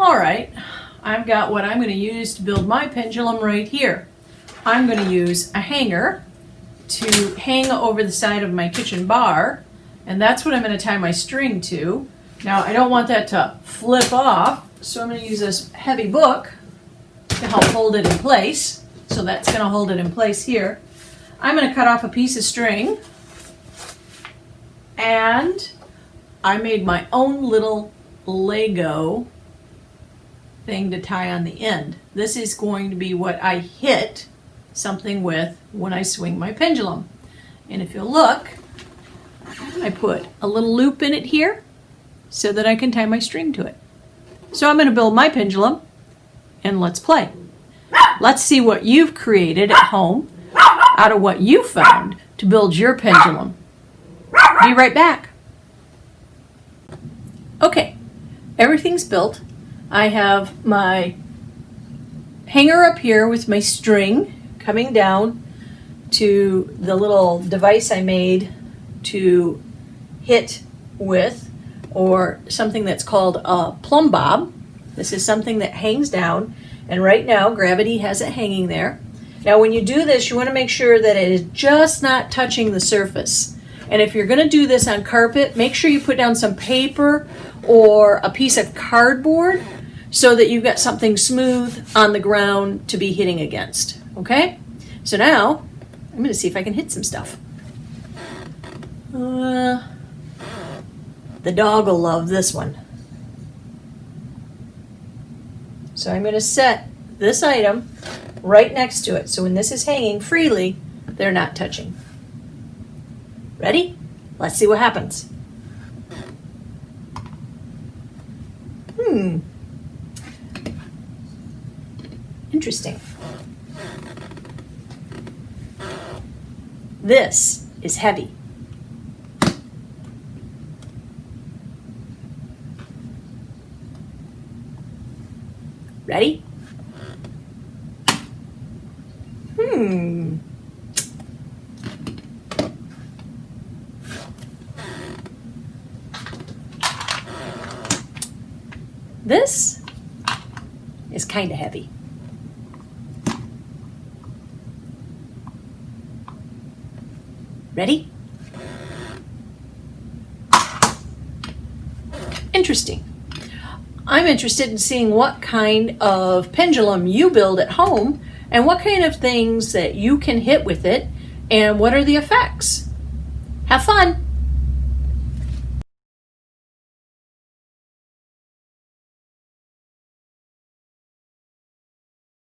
All right, I've got what I'm going to use to build my pendulum right here. I'm going to use a hanger to hang over the side of my kitchen bar, and that's what I'm going to tie my string to. Now, I don't want that to flip off, so I'm going to use this heavy book to help hold it in place. So that's going to hold it in place here. I'm going to cut off a piece of string, and I made my own little Lego thing to tie on the end. This is going to be what I hit something with when I swing my pendulum. And if you'll look, I put a little loop in it here so that I can tie my string to it. So I'm going to build my pendulum, and let's play. Let's see what you've created at home out of what you found to build your pendulum. Be right back. Okay, everything's built. I have my hanger up here with my string coming down to the little device I made to hit with, or something that's called a plumb bob. This is something that hangs down, and right now gravity has it hanging there. Now when you do this, you want to make sure that it is just not touching the surface. And if you're going to do this on carpet, make sure you put down some paper or a piece of cardboard so that you've got something smooth on the ground to be hitting against. Okay? So now, I'm going to see if I can hit some stuff. The dog will love this one. So I'm going to set this item right next to it. So when this is hanging freely, they're not touching. Ready? Let's see what happens. Interesting. This is heavy. Ready? This is kind of heavy. Ready? Interesting. I'm interested in seeing what kind of pendulum you build at home and what kind of things that you can hit with it and what are the effects. Have fun!